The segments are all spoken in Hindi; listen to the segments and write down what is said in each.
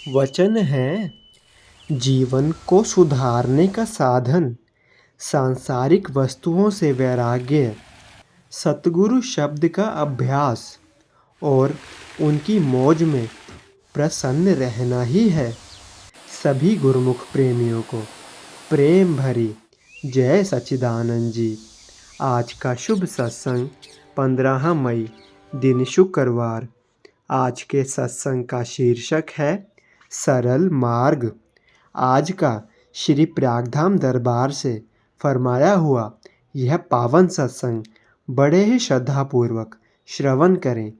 वचन है जीवन को सुधारने का साधन, सांसारिक वस्तुओं से वैराग्य, सतगुरु शब्द का अभ्यास और उनकी मौज में प्रसन्न रहना ही है। सभी गुरुमुख प्रेमियों को प्रेम भरी जय सच्चिदानंद जी। आज का शुभ सत्संग 15 मई दिन शुक्रवार। आज के सत्संग का शीर्षक है सरल मार्ग। आज का श्री प्रयागधाम दरबार से फरमाया हुआ यह पावन सत्संग बड़े ही श्रद्धापूर्वक श्रवण करें।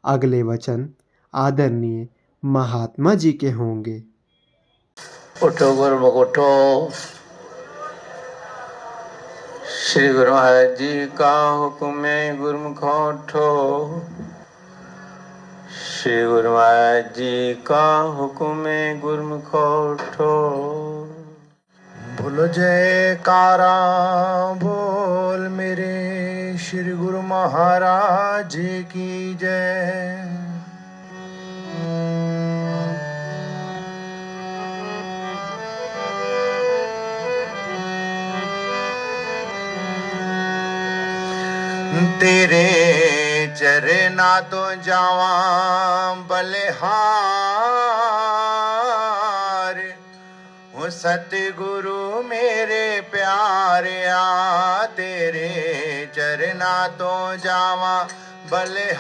अगले वचन आदरणीय महात्मा जी के होंगे। उठो गुरुमुख उठो, श्री गुरु महाराज जी का हुक्म है गुरुमुख उठो। श्री गुरु महाराज जी का हुक्म है गुरुमुख उठो। बोलो जयकारा बोल मेरे श्री गुरु महाराज जी की जय। तेरे चरना तो जावा बलिहार, हो सतगुरु मेरे प्यारिया। तेरे चरना तो जावा बलिहार,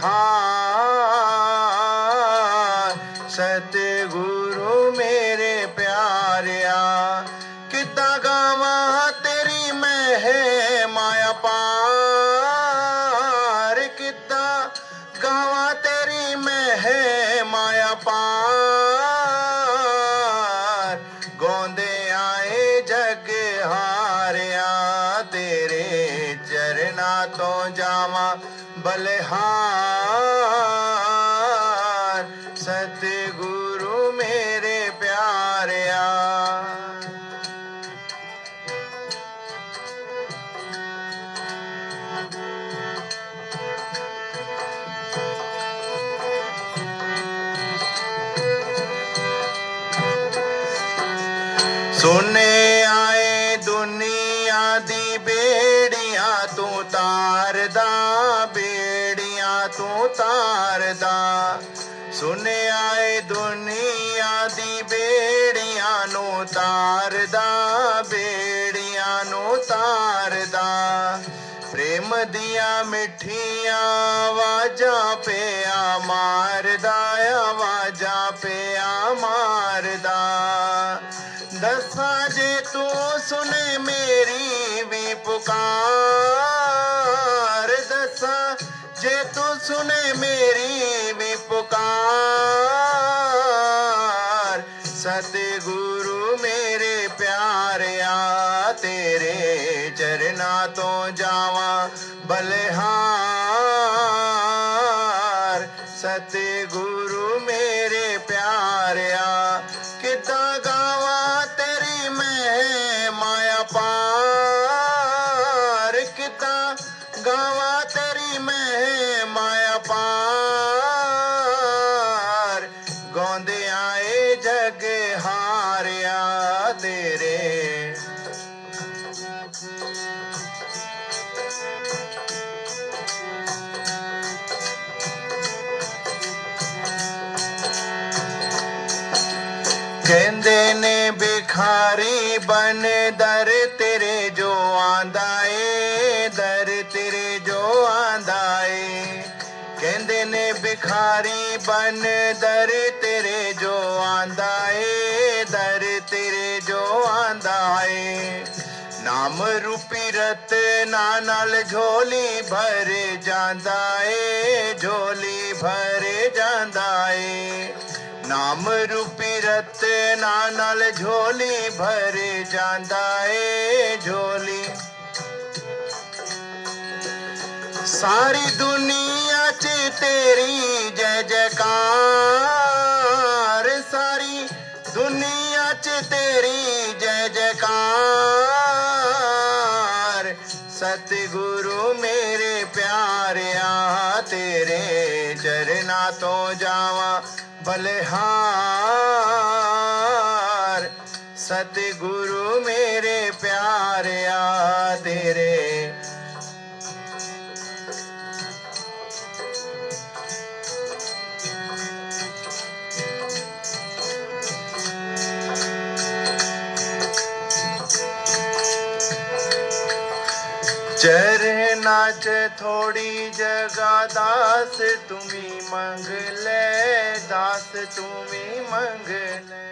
सतगुरु मेरे प्यारिया। कितना गावा तेरी मैं है माया पार, कितना गावा तेरी मैं है माया पार। गोंदे आए जग हारिया, तेरे चरना तो जावा बलिहार, सतगुरु मेरे प्यारिया। सुने आए दुनिया दी बेड़ियां तू तारदा, बेड़ियां तू तारदा। सुने आए दुनिया दी बेड़ियां नु तारदा, बेड़ियां नु तारदा। प्रेम दिया मिठिया आवाजा पे आ मारदा, आवाजा पे आ मारदा। दसा जे तू सुने मेरी भी पुकार, दसा जे तू सुने मेरी भी पुकार। सतगुरु मेरे प्यारिया, तेरे चरना तो जावा बलिहार, सतगुरु मेरे प्यारिया। कितना गावा तेरी मैं माया पार, कितना गावा तेरी मैं माया पार। गौंदे आए जग हारिया, तेरे कहंदे ने भिखारी बन दर तेरे जो आंदा ए, दर तेरे जो आंदा ए। कहंदे ने भिखारी बन दर तेरे जो आंदा ए, दर तेरे जो आंदा ए। नाम रूपी रत्ना नाल झोली भर जांदा ए, झोली भर जांदा ए। नाम रूपी रत्ना नाल झोली भर जांदा ए, झोली। सारी दुनिया च तेरी जय जयकार, सारी दुनिया च तेरी जय जयकार। सतगुरु मेरे प्यारिया, तेरे चरना तो जावा बलिहार, सतगुरु मेरे प्यारिया तेरे चरना च थोड़ी जगह दास तुम्ही मंग ले, दास तुम्ही मंग ले।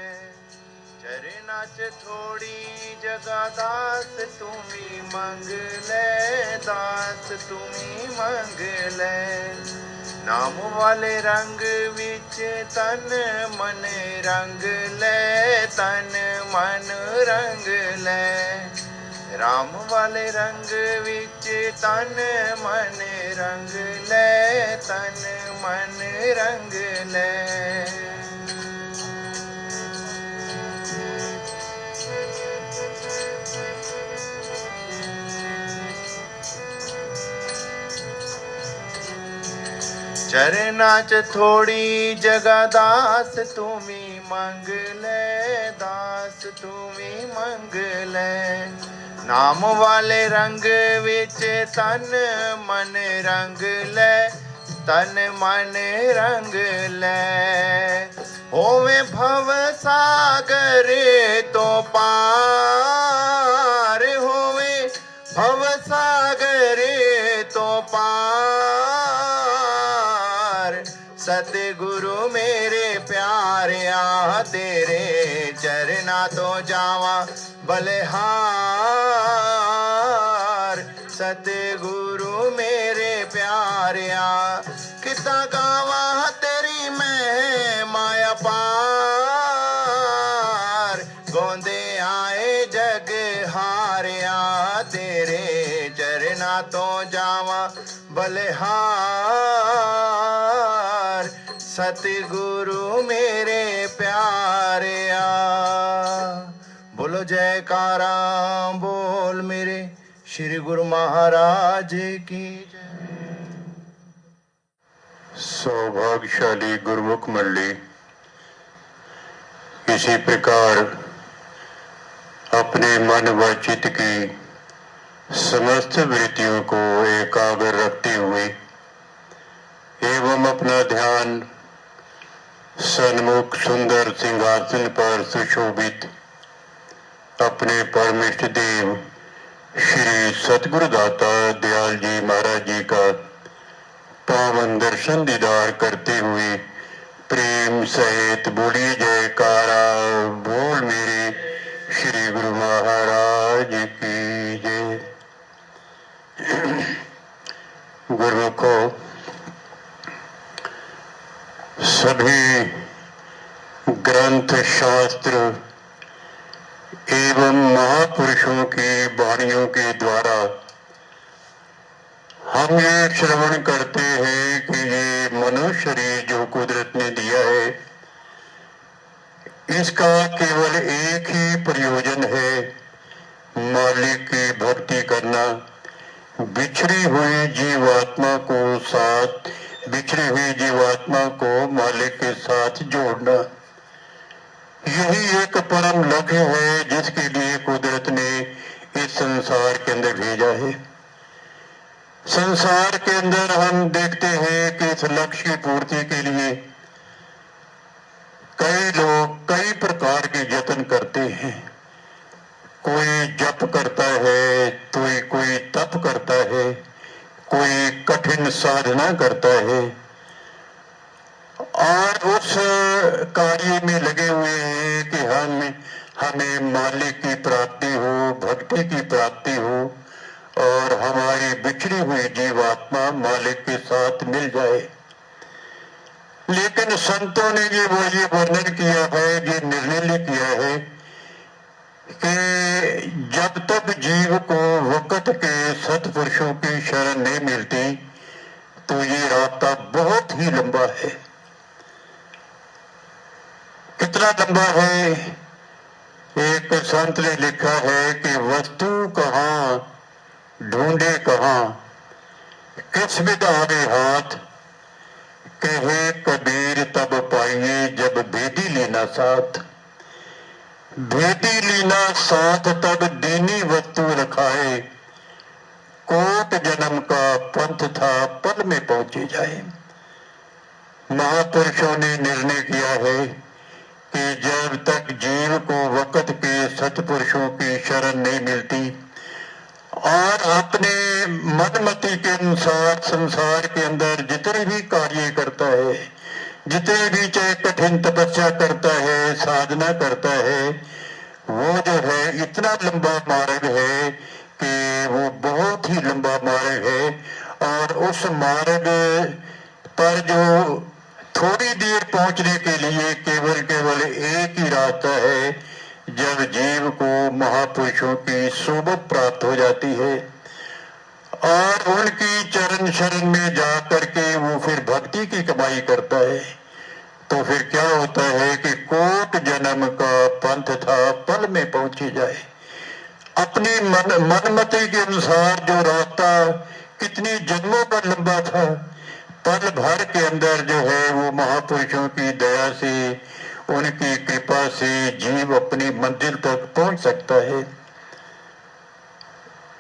चरना च थोड़ी जगह दास तुम्ही मंग ले, दास तुम्ही मंग ले। नाम वाले रंग विच तन मन रंग ले, तन मन रंग ले। राम वाले रंग विच तन मन रंग ले, तन मन रंग ले। चरना च थोड़ी जगह दास तुम्ही मंग ले, दास तुम्ही मंग ले। नाम वाले रंग विच तन मन रंग ले, तन मन रंग ले। होवे भव सागर तो पार, होवे भव सागर तो पार। सतगुरु मेरे प्यारिया तेरे चरना तो जावा बलिहार। सतगुरु मेरे प्यारिया कितना गावा तेरी मैं माया पार। गोंदे आए जग हारिया तेरे चरना तो जावा बलिहार। सतगुरु मेरे प्यारिया बोलो जयकारा बोल मेरे श्री गुरु महाराज की जय। सौभाग्यशाली गुरुमुख मंडली इसी प्रकार अपने मन व चित्त की समस्त वृत्तियों को एकाग्र रखते हुए एवं अपना ध्यान सन्मुख सुंदर सिंहासन पर सुशोभित अपने परमिष्ठ देव श्री सतगुरुदाता दयाल जी महाराज जी का पावन दर्शन दीदार करते हुए प्रेम सहित बोलिए जयकारा बोल मेरे श्री गुरु महाराज की जय। गुरुमुखों, सभी ग्रंथ शास्त्र एवं महापुरुषों की वाणियों के द्वारा हम ये श्रवण करते हैं कि ये मनुष्य शरीर जो कुदरत ने दिया है इसका केवल एक ही प्रयोजन है, मालिक की भक्ति करना, बिछड़ी हुई जीवात्मा को मालिक के साथ जोड़ना। यही एक परम लक्ष्य है जिसके लिए कुदरत ने इस संसार के अंदर भेजा है। संसार के अंदर हम देखते हैं कि इस लक्ष्य की पूर्ति के लिए कई लोग कई प्रकार के यत्न करते हैं। कोई जप करता है, तो कोई तप करता है, कोई कठिन साधना करता है और उस कार्य में लगे हुए हैं कि हमें मालिक की प्राप्ति हो, भक्ति की प्राप्ति हो और हमारी बिछड़ी हुई जीवात्मा मालिक के साथ मिल जाए। लेकिन संतों ने ये वर्णन किया है, ये निर्णय किया है कि जब तक जीव को वक्त के सत्पुरुषों की शरण नहीं मिलती तो ये रास्ता बहुत ही लंबा है। कितना लंबा है? एक संत ने लिखा है कि वस्तु कहाँ ढूंढे कहाँ, किस विद आवे हाथ, कहे कबीर तब पाइए जब भेदी लेना साथ। भेटी लीना साथ तब दीनी वस्तु रखाए, कोट जन्म का पंथ था पल में पहुंचे जाए। महापुरुषों ने निर्णय किया है कि जब तक जीव को वक्त के सतपुरुषों की शरण नहीं मिलती और अपने मनमति के अनुसार संसार के अंदर जितने भी कार्य करता है, जितने भी चाहे कठिन तपस्या करता है, साधना करता है, वो जो है इतना लंबा मार्ग है कि वो बहुत ही लंबा मार्ग है। और उस मार्ग पर जो थोड़ी देर पहुंचने के लिए केवल एक ही रास्ता है, जब जीव को महापुरुषों की सोबत प्राप्त हो जाती है और उनकी चरण शरण में जा करके वो फिर भक्ति की कमाई करता है, तो फिर क्या होता है कि कोट जन्म का पंथ था पल में पहुंची जाए। अपनी मनमति के अनुसार जो रास्ता कितनी जन्मों का लंबा था, पल भर के अंदर जो है वो महापुरुषों की दया से, उनकी कृपा से जीव अपनी मंजिल तक पहुंच सकता है।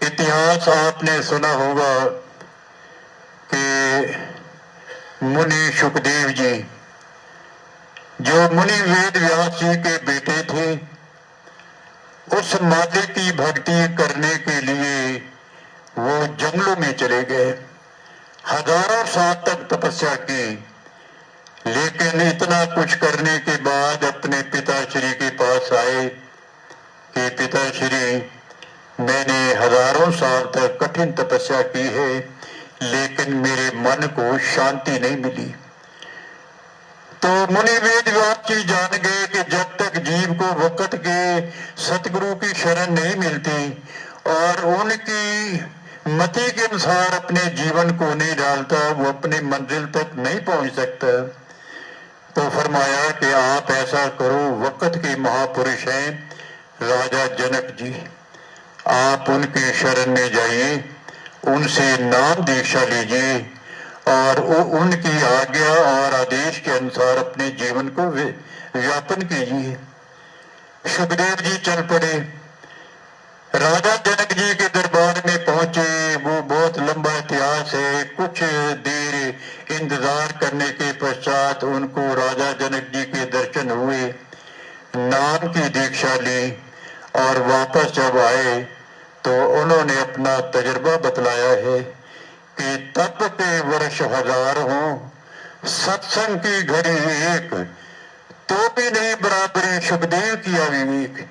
इतिहास आपने सुना होगा कि मुनि सुखदेव जी, जो मुनि वेद व्यास जी के बेटे थे, उस माते की भक्ति करने के लिए वो जंगलों में चले गए, हजारों साल तक तपस्या की, लेकिन इतना कुछ करने के बाद अपने पिताश्री के पास आए कि पिताश्री, मैंने हजारों साल तक कठिन तपस्या की है, लेकिन मेरे मन को शांति नहीं मिली। तो मुनि वेद व्यास जी जान गए कि जब तक जीव को वक्त के सतगुरु की शरण नहीं मिलती और उनकी मति के अनुसार अपने जीवन को नहीं डालता, वो अपने मंजिल तक नहीं पहुंच सकता। तो फरमाया कि आप ऐसा करो, वक्त के महापुरुष हैं राजा जनक जी, आप उनके शरण में जाइए, उनसे नाम दीक्षा लीजिए और उनकी आज्ञा और आदेश के अनुसार अपने जीवन को व्यापन कीजिए। सुखदेव जी चल पड़े, राजा जनक जी के दरबार में पहुंचे। वो बहुत लंबा इतिहास है। कुछ देर इंतजार करने के पश्चात उनको राजा जनक जी के दर्शन हुए, नाम की दीक्षा ली और वापस जब आए तो उन्होंने अपना तजुर्बा बतलाया है कि तप के वर्ष हजार हों, सत्संग की घड़ी एक, तो भी नहीं बराबरी सुखदेव की विवेक।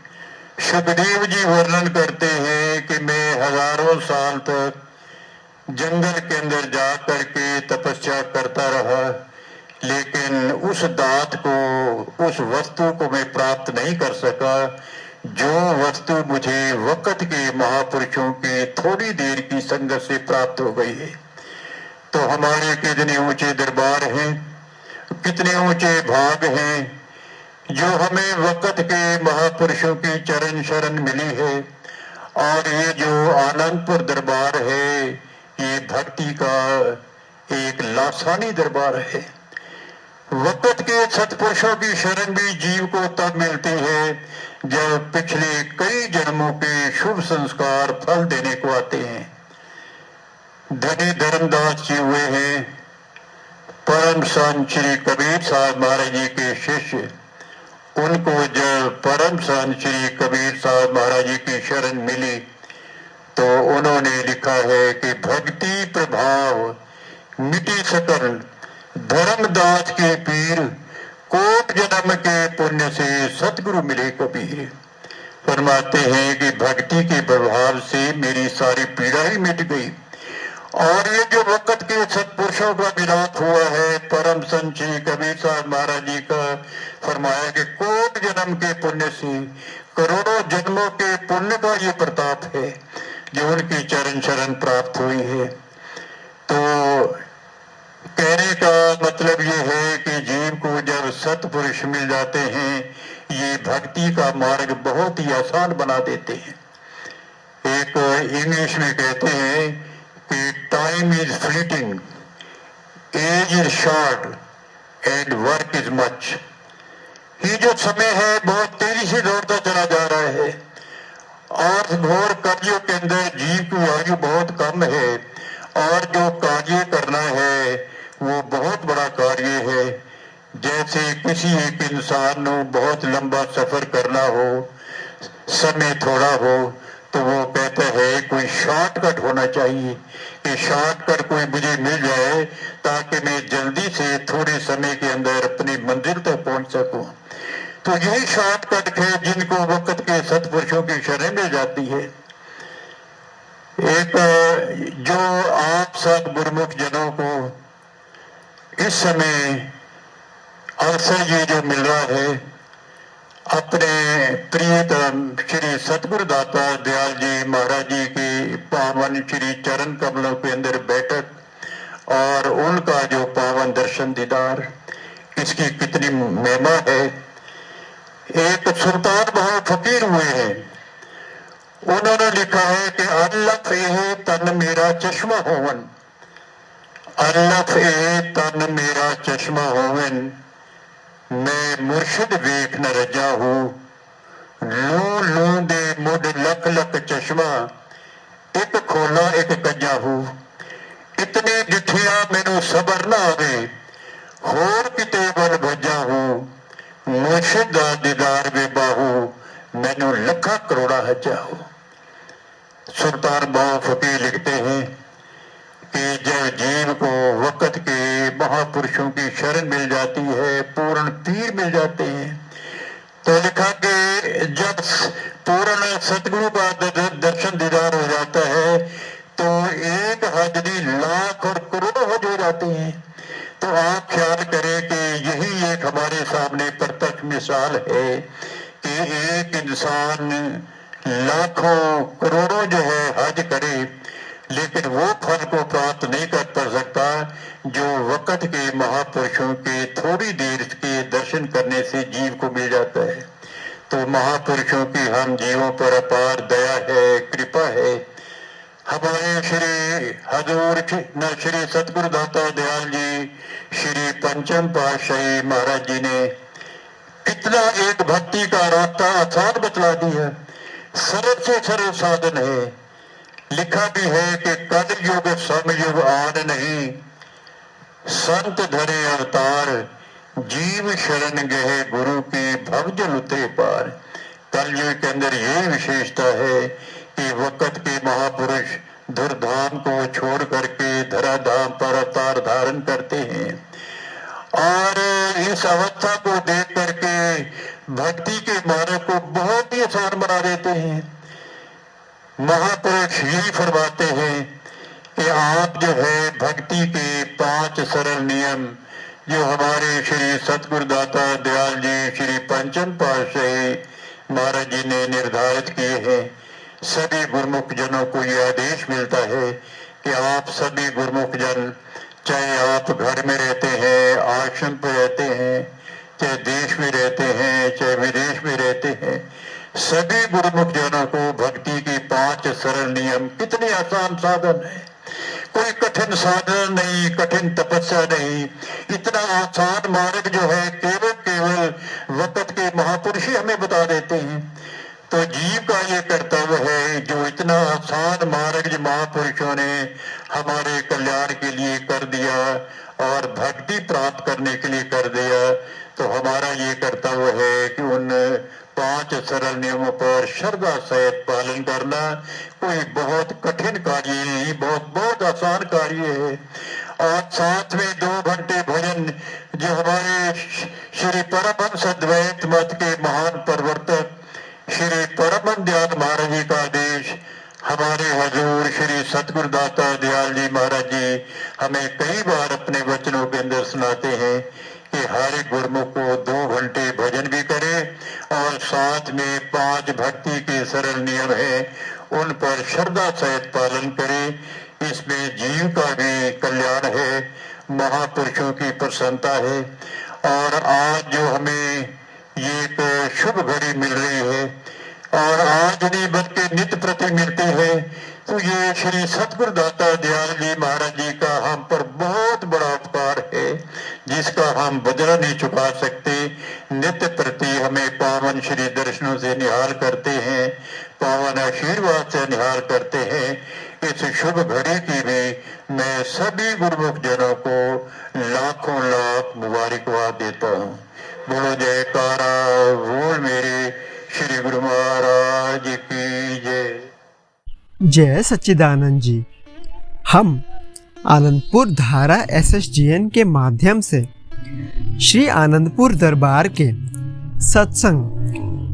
सुखदेव जी वर्णन करते हैं कि मैं हजारों साल तक जंगल के अंदर जा करके तपस्या करता रहा, लेकिन उस दात को, उस वस्तु को मैं प्राप्त नहीं कर सका जो वस्तु मुझे वक्त के महापुरुषों के थोड़ी देर की संगत से प्राप्त हो गई है। तो हमारे कितने ऊंचे दरबार हैं, कितने ऊंचे भाग हैं जो हमें वक्त के महापुरुषों की चरण शरण मिली है। और ये जो आनंदपुर दरबार है, ये भक्ति का एक लासानी दरबार है। वक्त के सतपुरुषों की शरण भी जीव को तब मिलती है जब पिछले कई जन्मों के शुभ संस्कार फल देने को आते हैं। धनी धर्मदास जी हुए हैं परम संत श्री कबीर साहब महाराज जी के शिष्य। उनको जब परम संत श्री कबीर साहब महाराज जी की शरण मिली तो उन्होंने लिखा है कि भक्ति प्रभाव मिटी सकल धर्मदास के पीर, कोट जन्म के पुण्य से सतगुरु मिले कबीर। फरमाते हैं कि भक्ति के प्रभाव से मेरी सारी पीड़ा ही मिट गई। और ये जो वक्त के सत्पुरुषों का मिलाप हुआ है परम संत श्री कबीर साहब महाराज जी का, फरमाया कि कोट जन्म के पुण्य से, करोड़ों जन्मों के पुण्य का ये प्रताप है जो उनकी चरण शरण प्राप्त हुई है। तो कहने का मतलब ये है कि जीव को जब सत्पुरुष मिल जाते हैं, ये भक्ति का मार्ग बहुत ही आसान बना देते हैं। एक इंग्लिश में कहते हैं कि time is fleeting, age is short and work is much. ये जो समय है बहुत तेजी से दौड़ता चला जा रहा है और घोर कार्यों के अंदर जीव की आयु बहुत कम है और जो कार्य करना है वो बहुत बड़ा कार्य है। जैसे किसी एक इंसान को बहुत लंबा सफर करना हो, समय थोड़ा हो, तो वो कहता है कोई शॉर्टकट होना चाहिए कि शॉर्टकट कोई मुझे मिल जाए ताकि मैं जल्दी से थोड़े समय के अंदर अपनी मंजिल तक पहुंच सकूं। तो यही शॉर्टकट है जिनको वक्त के सत्पुरुषों की शरण मिल जाती है। एक जो आप सब गुरुमुख जनों को इस समय अवसर ये जो मिल रहा है अपने प्रियतम श्री सतगुरु दाता दयाल जी महाराज जी की पावन श्री चरण कमलों के अंदर बैठक और उनका जो पावन दर्शन दीदार, इसकी कितनी महिमा है। एक सुल्तान बहुत फकीर हुए हैं, उन्होंने लिखा है कि अल्लफ ए तन मेरा चश्मा होवन, अल्लफ ए तन मेरा चश्मा होवन, मैं मुर्शिद वेख न रजा हूं, लू लू दे मुड लख लख चश्मा, एक खोला एक कजा हूं, इतनी डिठिया मैनू सबर ना आवे, होर किते बल भजा हूं, मुर्शिद दा दीदार वे बाहू, मैनू लखा करोड़ा हजा हो। सुल्तान बाबा फकीर लिखते हैं कि जब जीव को वक्त के महापुरुषों की शरण मिल जाती है, पूर्ण पीर मिल जाते हैं, तो लिखा कि जब पूर्ण सतगुरु का दर्शन दीदार हो जाता है तो एक हाजरी लाख और करोड़ों हज हो जाते हैं। तो आप ख्याल करें कि यही एक हमारे सामने प्रत्यक्ष मिसाल है कि एक इंसान लाखों करोड़ों जो है हज करे, लेकिन वो फल को प्राप्त नहीं कर सकता जो वक्त के महापुरुषों के थोड़ी देर के दर्शन करने से जीव को मिल जाता है। तो महापुरुषों की हम जीवों पर अपार दया है, कृपा है। हमारे श्री हजूर श्री सतगुरु दाता दयाल जी श्री पंचम पातशाही महाराज जी ने कितना एक भक्ति का रास्ता आसान बतला दिया, सरल से सरल साधन है। लिखा भी है कि कल युग समयुग आन नहीं, संत धरे अवतार, जीव शरण गए गुरु की भवजल उतरे पार। कलयुग के अंदर यही विशेषता है कि वक्त के महापुरुष धुरधाम को छोड़ करके धराधाम पर अवतार धारण करते हैं और इस अवस्था को देख करके भक्ति के मार्ग को बहुत ही आसान बना देते हैं। महापुरुष यही फरमाते हैं कि आप जो है भक्ति के 5 सरल नियम जो हमारे श्री सतगुरु दाता दयाल जी श्री पंचम पातशाही महाराज जी ने निर्धारित किए हैं, सभी गुरुमुख जनों को यह आदेश मिलता है कि आप सभी गुरुमुख जन, चाहे आप घर में रहते हैं, आश्रम पर रहते हैं, चाहे देश में रहते हैं, चाहे विदेश में रहते हैं, सभी गुरुमुख जनों को भक्ति के 5 सरल नियम, कितने आसान साधन है, कोई कठिन साधन नहीं, कठिन तपस्या नहीं, इतना आसान मार्ग जो है केवल वक्त के महापुरुष ही हमें बता देते हैं। तो जीव का ये कर्तव्य है जो इतना आसान मार्ग जो महापुरुषों ने हमारे कल्याण के लिए कर दिया और भक्ति प्राप्त करने के लिए कर दिया, तो हमारा ये कर्तव्य है कि उन 5 सरल नियमों पर श्रद्धा सहित पालन करना कोई बहुत कठिन कार्य नहीं, बहुत आसान कार्य है। और साथ में 2 घंटे भजन जो हमारे श्री परमहंस अद्वैत मत के महान प्रवर्तक श्री परम दयाल महाराज जी का आदेश हमारे हजूर श्री सतगुरु दाता दयाल जी महाराज जी हमें कई बार अपने वचनों के अंदर सुनाते हैं कि हर एक गुरुमुख को 2 घंटे भजन भी करे और साथ में 5 भक्ति के सरल नियम है उन पर श्रद्धा सहित पालन करे। इसमें जीव का भी कल्याण है, महापुरुषों की प्रसन्नता है। और आज जो हमें ये एक शुभ घड़ी मिल रही है और आज नहीं बल्कि नित्य प्रति मिलती है, तो ये श्री सतगुरु दाता दयाल जी महाराज जी का हम पर बहुत बड़ा उपकार है जिसका हम बदला नहीं चुका सकते। नित्य प्रति श्री दर्शनों से निहाल करते हैं, पावन आशीर्वाद से निहाल करते हैं। इस शुभ घड़ी की भी मैं सभी गुरुमुख जनों को लाखों लाख मुबारकबाद देता हूँ। बोलो जयकारा बोल मेरे श्री गुरु महाराज की जय। जय सच्चिदानंद जी। हम आनंदपुर धारा SSGN के माध्यम से श्री आनंदपुर दरबार के सत्संग,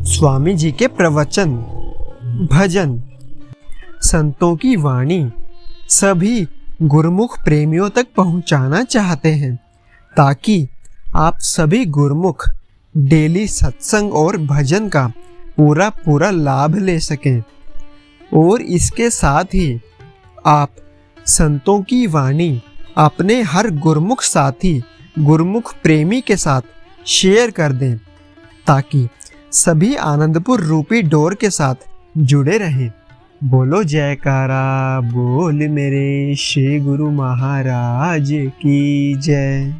स्वामी जी के प्रवचन, भजन, संतों की वाणी सभी गुरुमुख प्रेमियों तक पहुंचाना चाहते हैं, ताकि आप सभी गुरुमुख डेली सत्संग और भजन का पूरा लाभ ले सकें। और इसके साथ ही आप संतों की वाणी अपने हर गुरुमुख साथी, गुरुमुख प्रेमी के साथ शेयर कर दें, ताकि सभी आनंदपुर रूपी डोर के साथ जुड़े रहें। बोलो जयकारा बोल मेरे श्री गुरु महाराज की जय।